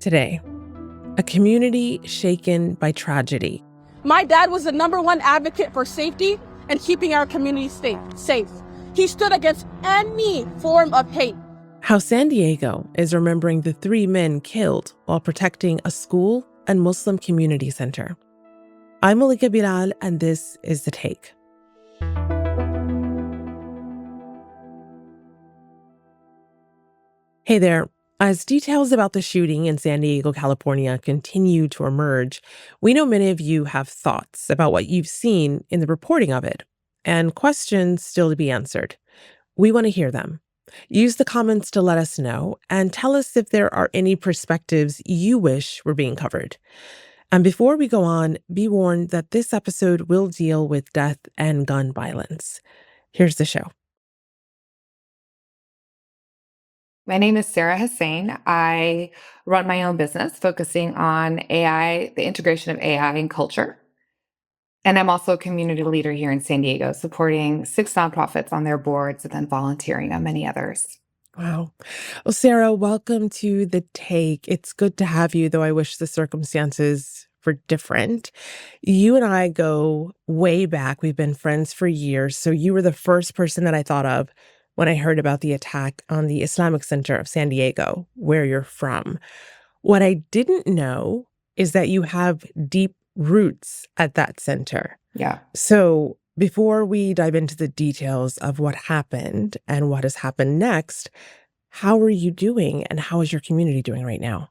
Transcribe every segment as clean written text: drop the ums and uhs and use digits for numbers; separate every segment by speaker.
Speaker 1: Today, a community shaken by tragedy.
Speaker 2: My dad was the #1 advocate for safety and keeping our community safe. He stood against any form of hate.
Speaker 1: How San Diego is remembering the 3 men killed while protecting a school and Muslim community center. I'm Malika Bilal, and this is The Take. Hey there. As details about the shooting in San Diego, California continue to emerge, we know many of you have thoughts about what you've seen in the reporting of it, and questions still to be answered. We want to hear them. Use the comments to let us know, and tell us if there are any perspectives you wish were being covered. And before we go on, be warned that this episode will deal with death and gun violence. Here's the show.
Speaker 3: My name is Hassaine. I run my own business focusing on AI, the integration of AI in culture. And I'm also a community leader here in San Diego, supporting 6 nonprofits on their boards and then volunteering on many others.
Speaker 1: Wow. Well, Sarah, welcome to The Take. It's good to have you, though I wish the circumstances were different. You and I go way back. We've been friends for years. So you were the first person that I thought of when I heard about the attack on the Islamic Center of San Diego, where you're from. What I didn't know is that you have deep roots at that center.
Speaker 3: Yeah.
Speaker 1: So before we dive into the details of what happened and what has happened next, how are you doing and how is your community doing right now?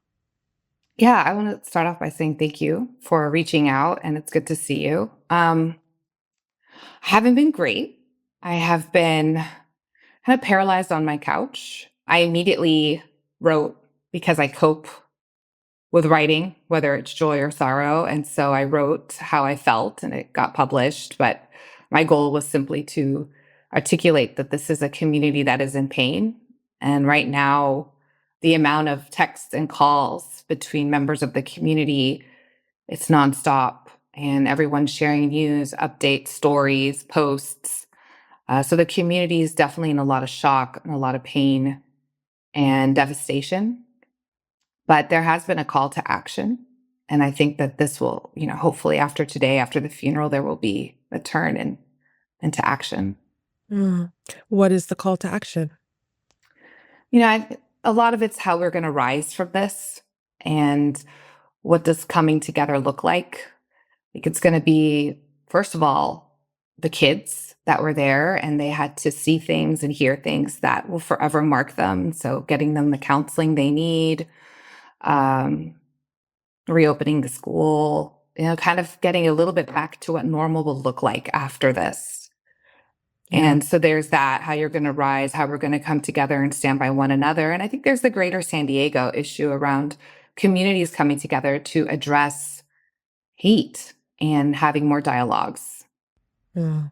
Speaker 3: Yeah, I want to start off by saying thank you for reaching out, and it's good to see you. I haven't been great. I have been kind of paralyzed on my couch. I immediately wrote because I cope with writing, whether it's joy or sorrow. And so I wrote how I felt and it got published. But my goal was simply to articulate that this is a community that is in pain. And right now, the amount of texts and calls between members of the community, it's nonstop. And everyone's sharing news, updates, stories, posts. So the community is definitely in a lot of shock and a lot of pain and devastation. But there has been a call to action. And I think that this will, hopefully after today, after the funeral, there will be a turn into action.
Speaker 1: What is the call to action?
Speaker 3: A lot of it's how we're going to rise from this and what does coming together look like. Like it's going to be, first of all, the kids that were there and they had to see things and hear things that will forever mark them. So getting them the counseling they need, reopening the school, kind of getting a little bit back to what normal will look like after this. Yeah. And so there's that, how you're going to rise, how we're going to come together and stand by one another. And I think there's the greater San Diego issue around communities coming together to address hate and having more dialogues.
Speaker 1: Yeah.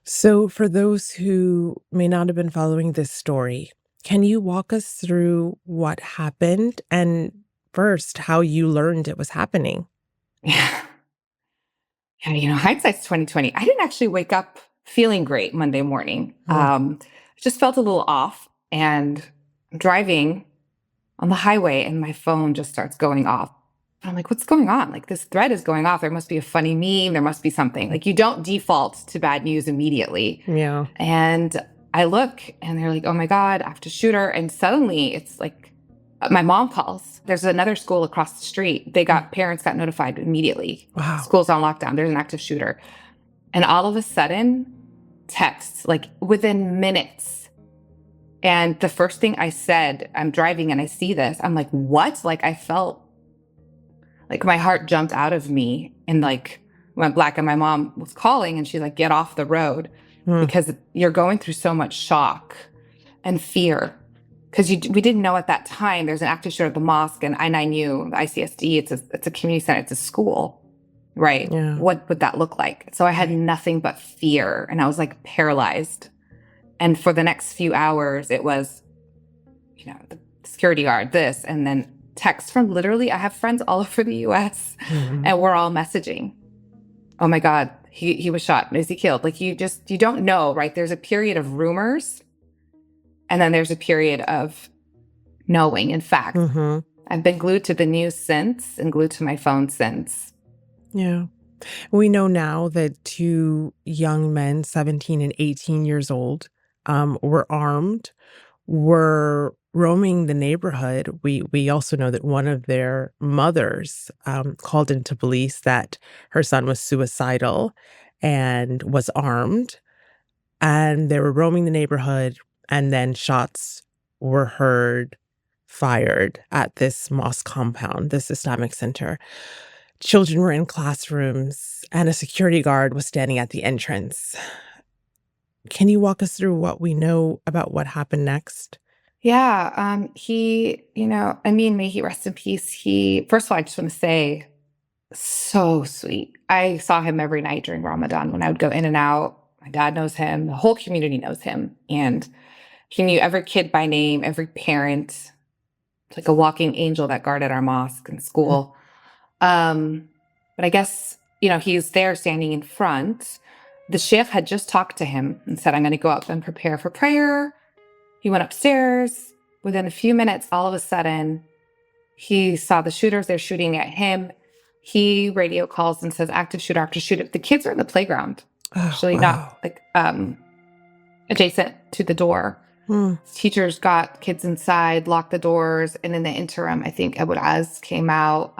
Speaker 1: So for those who may not have been following this story, can you walk us through what happened and first how you learned it was happening?
Speaker 3: Yeah, hindsight's 2020. I didn't actually wake up feeling great Monday morning. I just felt a little off, and I'm driving on the highway and my phone just starts going off. I'm like, what's going on? Like this thread is going off. There must be a funny meme. There must be something. Like you don't default to bad news immediately.
Speaker 1: Yeah.
Speaker 3: And I look and they're like, oh my God, active shooter. And suddenly it's like my mom calls. There's another school across the street. Parents got notified immediately.
Speaker 1: Wow.
Speaker 3: School's on lockdown. There's an active shooter. And all of a sudden, texts like within minutes. And the first thing I said, I'm driving and I see this. I'm like, what? Like I felt like my heart jumped out of me and like went black. And my mom was calling and she's like, get off the road because you're going through so much shock and fear. Because we didn't know at that time there's an active shooter at the mosque and I9U, the ICSD, it's a community center, it's a school, right? Yeah. What would that look like? So I had nothing but fear and I was like paralyzed. And for the next few hours, it was, the security guard, this, and then texts from literally, I have friends all over the US and we're all messaging. Oh my God, he was shot. Is he killed? Like you don't know, right? There's a period of rumors and then there's a period of knowing and fact. I've been glued to the news since and glued to my phone since.
Speaker 1: Yeah. We know now that two young men, 17 and 18 years old, were armed, were roaming the neighborhood. We also know that one of their mothers called into police that her son was suicidal and was armed, and they were roaming the neighborhood, and then shots were heard fired at this mosque compound, this Islamic center. Children were in classrooms, and a security guard was standing at the entrance. Can you walk us through what we know about what happened next?
Speaker 3: Yeah, I mean, may he rest in peace. First of all, I just want to say, so sweet. I saw him every night during Ramadan when I would go in and out. My dad knows him. The whole community knows him. And he knew every kid by name, every parent. It's like a walking angel that guarded our mosque and school. But I guess, he's there standing in front. The sheikh had just talked to him and said, I'm going to go up and prepare for prayer. He went upstairs. Within a few minutes, all of a sudden, he saw the shooters. They're shooting at him. He radio calls and says, active shooter, active shooter. The kids are in the playground, actually,
Speaker 1: Wow.
Speaker 3: not adjacent to the door. Teachers got kids inside, locked the doors. And in the interim, I think Abu Az came out.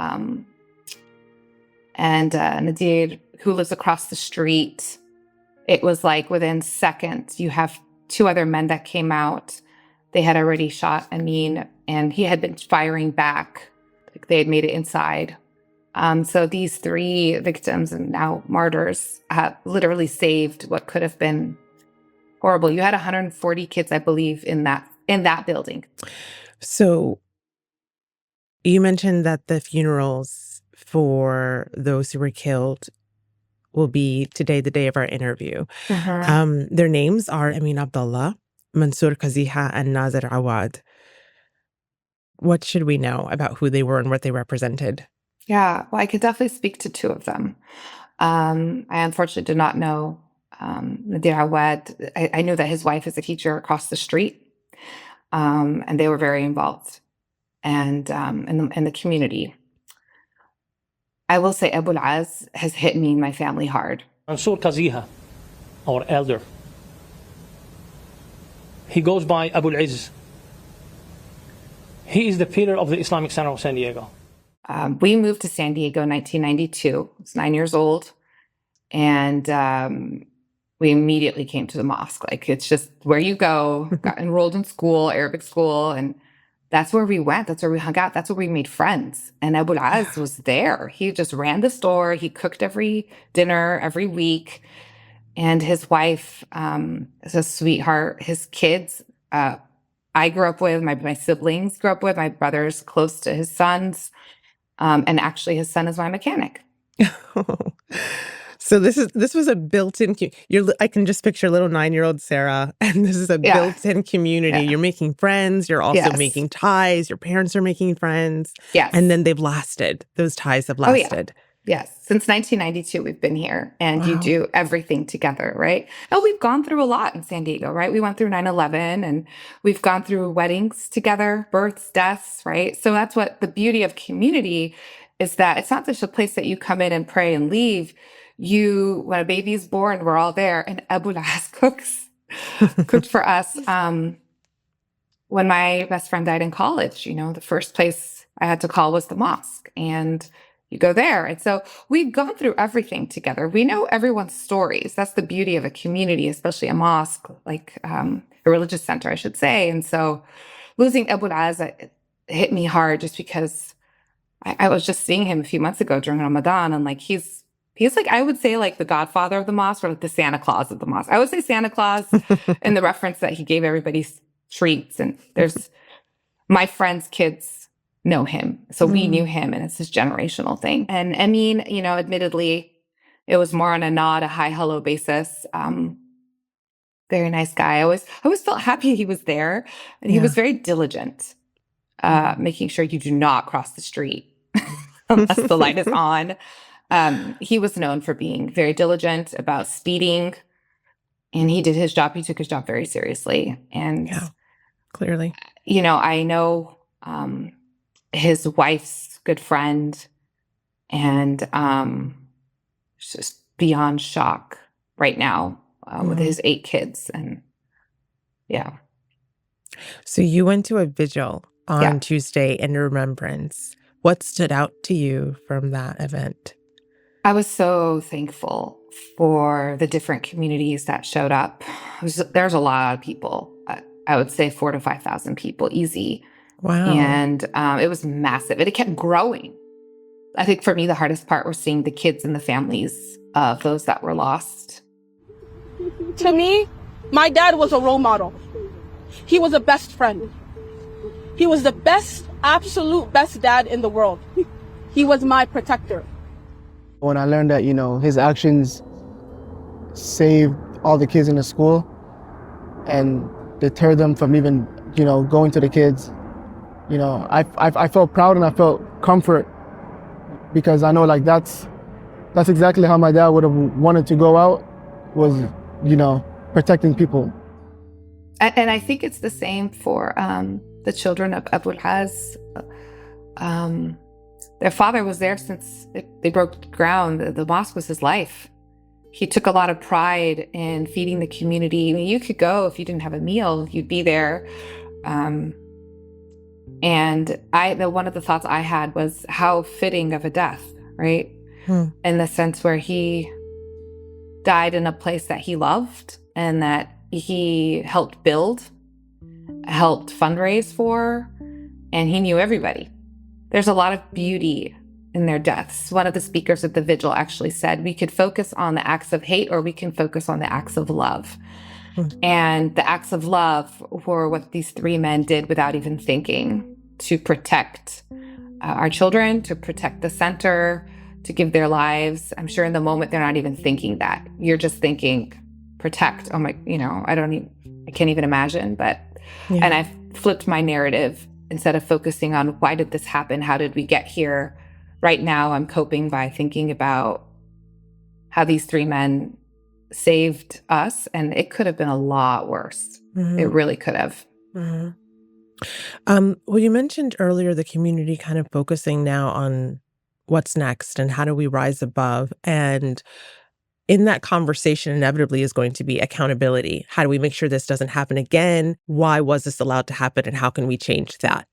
Speaker 3: And Nadir, who lives across the street, it was like within seconds, you have two other men that came out. They had already shot Amin, and he had been firing back. Like they had made it inside. So these three victims and now martyrs literally saved what could have been horrible. You had 140 kids, I believe, in that building.
Speaker 1: So you mentioned that the funerals for those who were killed will be today, the day of our interview. Their names are Amin Abdullah, Mansour Kaziha, and Nazar Awad. What should we know about who they were and what they represented?
Speaker 3: Yeah, well, I could definitely speak to two of them. I unfortunately did not know Nadir Awad. I knew that his wife is a teacher across the street, and they were very involved and in the community. I will say Abu Az has hit me and my family hard.
Speaker 4: Mansour Kaziha, our elder, he goes by Abu al-Izz. He is the pillar of the Islamic Center of San Diego.
Speaker 3: We moved to San Diego in 1992. I was 9 years old. And we immediately came to the mosque. Like, it's just where you go, got enrolled in school, Arabic school. And that's where we went. That's where we hung out. That's where we made friends. And Abu Az was there. He just ran the store. He cooked every dinner every week. And his wife is a sweetheart. His kids, I grew up with, my siblings grew up with, my brother's close to his sons. And actually, his son is my mechanic.
Speaker 1: So this was a built-in. I can just picture little 9-year-old Sarah, and this is a built-in community.
Speaker 3: Yeah.
Speaker 1: You're making friends. You're also making ties. Your parents are making friends.
Speaker 3: Yes,
Speaker 1: and then they've lasted. Those ties have lasted.
Speaker 3: Yes, since 1992, we've been here, and
Speaker 1: Wow.
Speaker 3: you do everything together, right? Oh, we've gone through a lot in San Diego, right? We went through 9/11, and we've gone through weddings together, births, deaths, right? So that's what the beauty of community is, that it's not just a place that you come in and pray and leave. When a baby's born, we're all there, and Abu Az cooked for us. When my best friend died in college, the first place I had to call was the mosque, and you go there. And so we've gone through everything together. We know everyone's stories. That's the beauty of a community, especially a mosque, like a religious center, I should say. And so losing Abu Az hit me hard, just because I was just seeing him a few months ago during Ramadan, and like he's like, I would say, like the godfather of the mosque, or like the Santa Claus of the mosque. I would say Santa Claus in the reference that he gave everybody treats. And there's my friends' kids know him. So we knew him, and it's this generational thing. And I mean, admittedly, it was more on a nod, a hi, hello basis. Very nice guy. I always felt happy he was there. And he was very diligent, making sure you do not cross the street unless the light is on. He was known for being very diligent about speeding, and he did his job. He took his job very seriously. And
Speaker 1: clearly,
Speaker 3: I know his wife's good friend, and just beyond shock right now with his 8 kids. And yeah.
Speaker 1: So you went to a vigil
Speaker 3: Yeah.
Speaker 1: on Tuesday in remembrance. What stood out to you from that event?
Speaker 3: I was so thankful for the different communities that showed up. There's a lot of people. I would say 4,000 to 5,000 people, easy.
Speaker 1: Wow.
Speaker 3: And it was massive. And it kept growing. I think for me, the hardest part was seeing the kids and the families of those that were lost.
Speaker 2: To me, my dad was a role model. He was a best friend. He was the best, absolute best dad in the world. He was my protector.
Speaker 5: When I learned that, his actions saved all the kids in the school and deterred them from even, going to the kids, I felt proud and I felt comfort, because I know that's exactly how my dad would have wanted to go out, was, protecting people.
Speaker 3: And I think it's the same for the children of Abu al-Haz. Their father was there since they broke ground. The mosque was his life. He took a lot of pride in feeding the community. I mean, you could go if you didn't have a meal, you'd be there. And one of the thoughts I had was how fitting of a death, right? In the sense where he died in a place that he loved and that he helped build, helped fundraise for, and he knew everybody. There's a lot of beauty in their deaths. One of the speakers at the vigil actually said, we could focus on the acts of hate or we can focus on the acts of love. And the acts of love were what these 3 men did without even thinking, to protect our children, to protect the center, to give their lives. I'm sure in the moment they're not even thinking that. You're just thinking, protect. Oh my, I can't even imagine. But, and I flipped my narrative. Instead of focusing on why did this happen? How did we get here? Right now, I'm coping by thinking about how these 3 men saved us, and it could have been a lot worse. It really could have.
Speaker 1: Well, you mentioned earlier the community kind of focusing now on what's next and how do we rise above. And in that conversation, inevitably is going to be accountability. How do we make sure this doesn't happen again? Why was this allowed to happen? And how can we change that?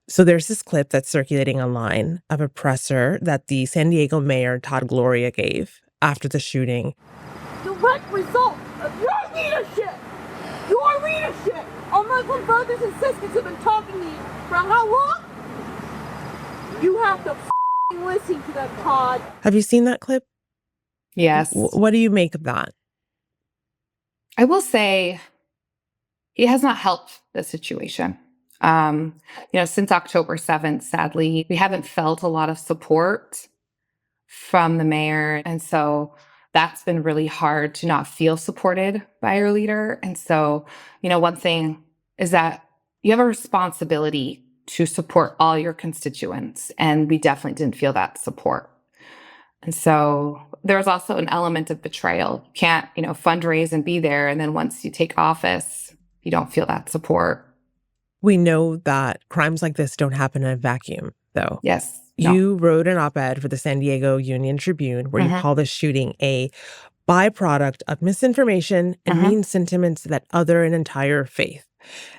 Speaker 1: So there's this clip that's circulating online of a presser that the San Diego mayor, Todd Gloria, gave after the shooting.
Speaker 2: Direct result of your leadership! Your leadership! Our Muslim brothers and sisters have been talking to you for how long? You have to listen to them, Todd.
Speaker 1: Have you seen that clip?
Speaker 3: Yes.
Speaker 1: What do you make of that?
Speaker 3: I will say it has not helped the situation. Since October 7th, sadly, we haven't felt a lot of support from the mayor. And so that's been really hard to not feel supported by your leader. And so, one thing is that you have a responsibility to support all your constituents. And we definitely didn't feel that support. And so there was also an element of betrayal. You can't, fundraise and be there. And then once you take office, you don't feel that support.
Speaker 1: We know that crimes like this don't happen in a vacuum, though.
Speaker 3: Yes. No.
Speaker 1: You wrote an op-ed for the San Diego Union Tribune where you call this shooting a byproduct of misinformation and mean sentiments that other an entire faith.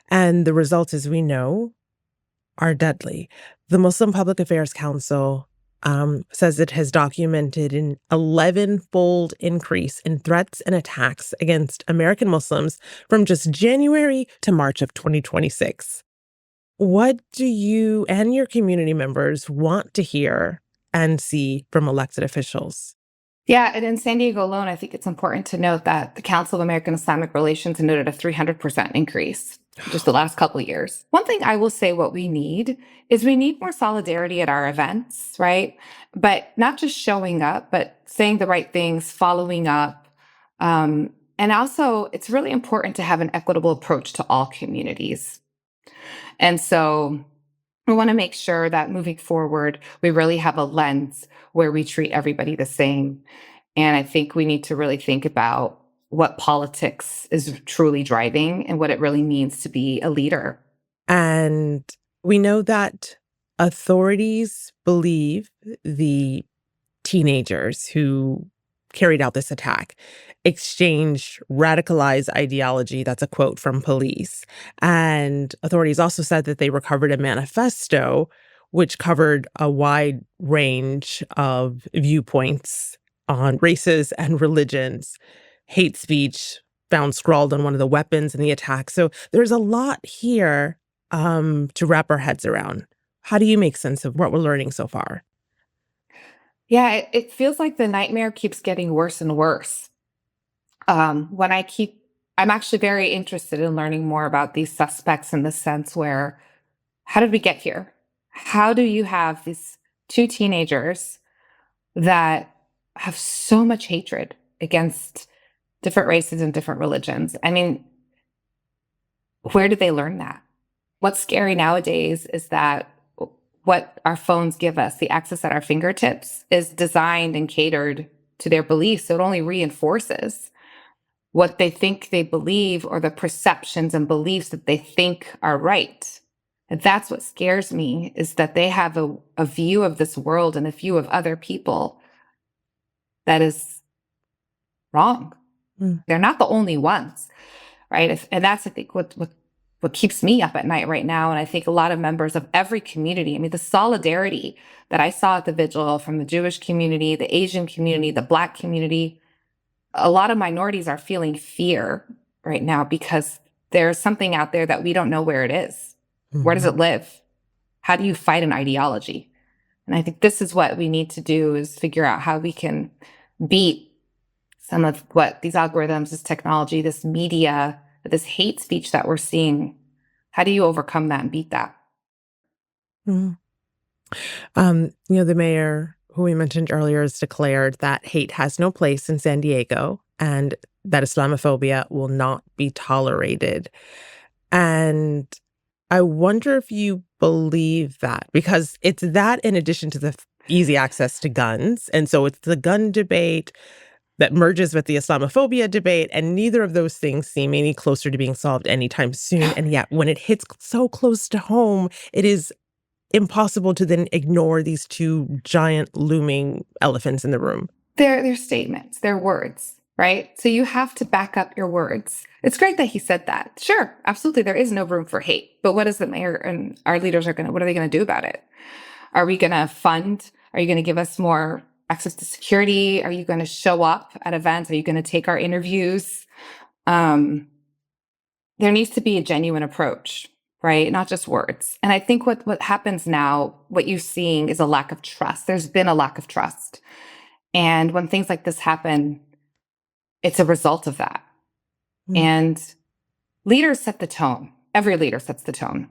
Speaker 1: And the results, as we know, are deadly. The Muslim Public Affairs Council says it has documented an 11-fold increase in threats and attacks against American Muslims from just January to March of 2026. What do you and your community members want to hear and see from elected officials?
Speaker 3: Yeah, and in San Diego alone, I think it's important to note that the Council of American Islamic Relations noted a 300% increase just the last couple of years. One thing I will say what we need is we need more solidarity at our events, right? But not just showing up, but saying the right things, following up. And also, it's really important to have an equitable approach to all communities. And so we want to make sure that moving forward, we really have a lens where we treat everybody the same. And I think we need to really think about what politics is truly driving and what it really means to be a leader.
Speaker 1: And we know that authorities believe the teenagers who carried out this attack exchanged radicalized ideology. That's a quote from police. And authorities also said that they recovered a manifesto which covered a wide range of viewpoints on races and religions. Hate speech found scrawled on one of the weapons in the attack. So there's a lot here to wrap our heads around. How do you make sense of what we're learning so far?
Speaker 3: Yeah, it feels like the nightmare keeps getting worse and worse. I'm actually very interested in learning more about these suspects in the sense where, how did we get here? How do you have these two teenagers that have so much hatred against different races and different religions? I mean, where did they learn that? What's scary nowadays is that what our phones give us, the access at our fingertips, is designed and catered to their beliefs. So it only reinforces what they think they believe or the perceptions and beliefs that they think are right. And that's what scares me, is that they have a view of this world and a view of other people that is wrong.
Speaker 1: Mm.
Speaker 3: They're not the only ones, right? And that's, I think, what keeps me up at night right now. And I think a lot of members of every community, I mean, the solidarity that I saw at the vigil from the Jewish community, the Asian community, the Black community, a lot of minorities are feeling fear right now because there's something out there that we don't know where it is.
Speaker 1: Mm-hmm.
Speaker 3: Where does it live? How do you fight an ideology? And I think this is what we need to do, is figure out how we can beat some of what these algorithms, this technology, this media, this hate speech that we're seeing. How do you overcome that and beat that?
Speaker 1: Mm. The mayor, who we mentioned earlier, has declared that hate has no place in San Diego and that Islamophobia will not be tolerated. And I wonder if you believe that, because it's that in addition to the easy access to guns. And so it's the gun debate that merges with the Islamophobia debate, and neither of those things seem any closer to being solved anytime soon. And yet, when it hits so close to home, it is impossible to then ignore these two giant looming elephants in the room.
Speaker 3: They're statements, they're words, right? So you have to back up your words. It's great that he said that. Sure, absolutely, there is no room for hate. But what is the mayor and our leaders what are they going to do about it? Are we going to fund? Are you going to give us more access to security? Are you going to show up at events? Are you going to take our interviews? There needs to be a genuine approach, right? Not just words. And I think what happens now, what you're seeing is a lack of trust. There's been a lack of trust. And when things like this happen, it's a result of that.
Speaker 1: Mm.
Speaker 3: And leaders set the tone. Every leader sets the tone.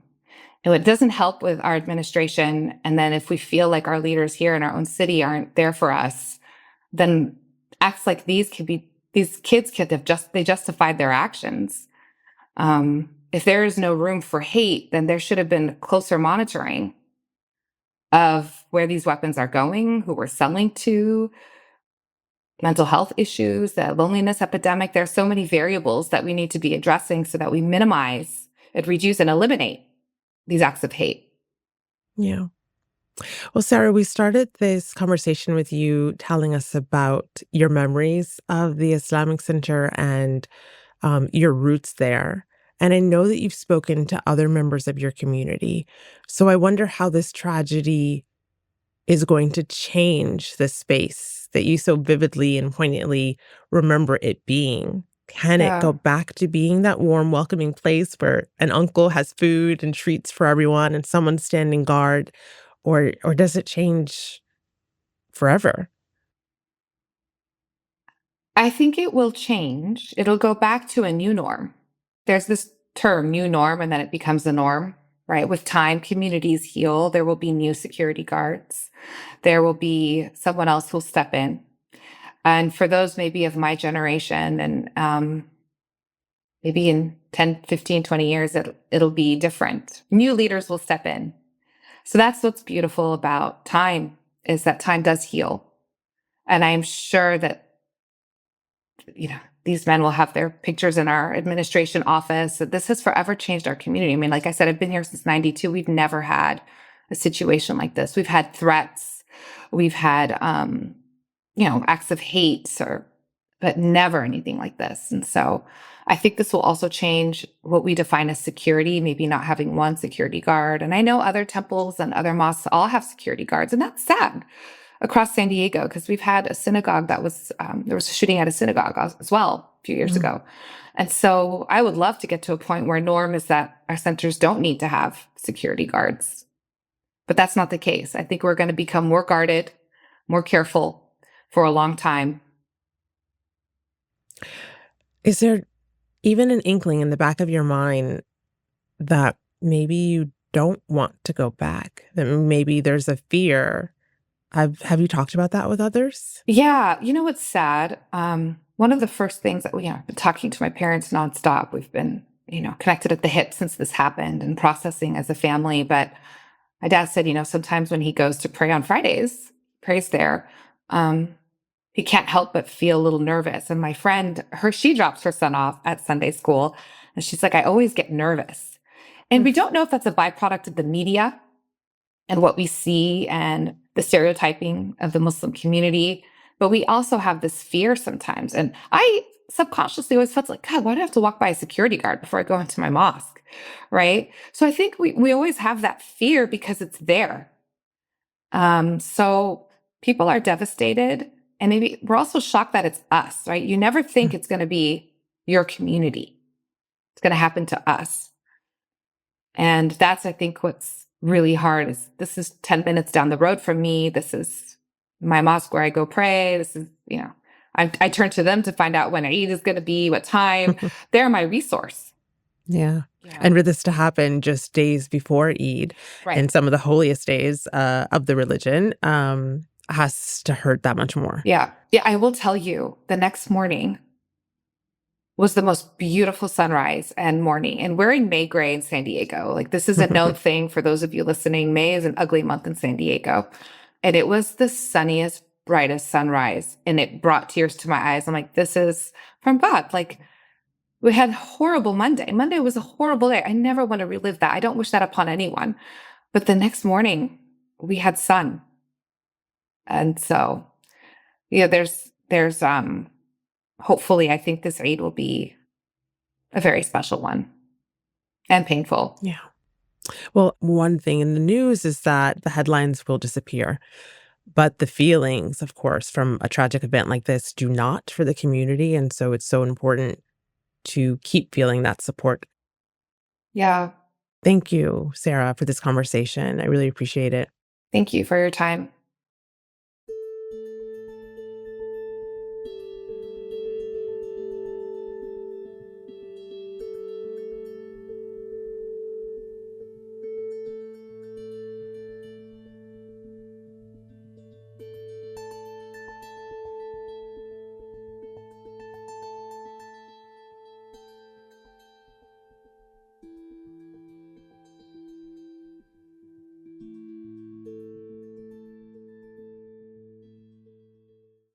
Speaker 3: And it doesn't help with our administration. And then if we feel like our leaders here in our own city aren't there for us, then acts like these kids could have they justified their actions. If there is no room for hate, then there should have been closer monitoring of where these weapons are going, who we're selling to, mental health issues, the loneliness epidemic. There are so many variables that we need to be addressing so that we minimize, reduce, and eliminate these acts of hate.
Speaker 1: Yeah. Well, Sarah, we started this conversation with you telling us about your memories of the Islamic Center and your roots there. And I know that you've spoken to other members of your community. So I wonder how this tragedy is going to change the space that you so vividly and poignantly remember it being. Can it go back to being that warm, welcoming place where an uncle has food and treats for everyone and someone's standing guard? Or does it change forever?
Speaker 3: I think it will change. It'll go back to a new norm. There's this term, new norm, and then it becomes the norm, right? With time, communities heal. There will be new security guards. There will be someone else who'll step in. And for those maybe of my generation, and maybe in 10, 15, 20 years, it'll be different. New leaders will step in. So that's what's beautiful about time, is that time does heal. And I'm sure that, these men will have their pictures in our administration office. This has forever changed our community. I mean, like I said, I've been here since 92. We've never had a situation like this. We've had threats, we've had, acts of hate, but never anything like this. And so I think this will also change what we define as security, maybe not having one security guard. And I know other temples and other mosques all have security guards, and that's sad across San Diego, because we've had a synagogue that was, there was a shooting at a synagogue as well a few years ago. And so I would love to get to a point where norm is that our centers don't need to have security guards. But that's not the case. I think we're going to become more guarded, more careful for a long time.
Speaker 1: Is there even an inkling in the back of your mind that maybe you don't want to go back? That maybe there's a fear? Have you talked about that with others?
Speaker 3: Yeah. You know what's sad? One of the first things that I've been talking to my parents nonstop. We've been, connected at the hip since this happened and processing as a family. But my dad said, sometimes when he goes to pray on Fridays, prays there, he can't help but feel a little nervous. And my friend, she drops her son off at Sunday school. And she's like, I always get nervous. And we don't know if that's a byproduct of the media and what we see and the stereotyping of the Muslim community. But we also have this fear sometimes. And I subconsciously always felt like, God, why do I have to walk by a security guard before I go into my mosque? Right? So I think we always have that fear because it's there. So people are devastated. And maybe we're also shocked that it's us, right? You never think it's going to be your community. It's going to happen to us. And that's, I think, what's really hard is this is 10 minutes down the road from me. This is my mosque where I go pray. This is, I turn to them to find out when Eid is going to be, what time. They're my resource.
Speaker 1: Yeah. And for this to happen just days before Eid,
Speaker 3: Right.
Speaker 1: and some of the holiest days of the religion, has to hurt that much more.
Speaker 3: Yeah. Yeah. I will tell you, the next morning was the most beautiful sunrise and morning. And we're in May gray in San Diego. Like, this is a known thing for those of you listening. May is an ugly month in San Diego. And it was the sunniest, brightest sunrise. And it brought tears to my eyes. I'm like, this is from God. Like, we had horrible Monday. Monday was a horrible day. I never want to relive that. I don't wish that upon anyone. But the next morning, we had sun. And so, there's hopefully, I think this Eid will be a very special one and painful.
Speaker 1: Yeah. Well, one thing in the news is that the headlines will disappear, but the feelings, of course, from a tragic event like this do not for the community. And so it's so important to keep feeling that support.
Speaker 3: Yeah.
Speaker 1: Thank you, Sarah, for this conversation. I really appreciate it.
Speaker 3: Thank you for your time.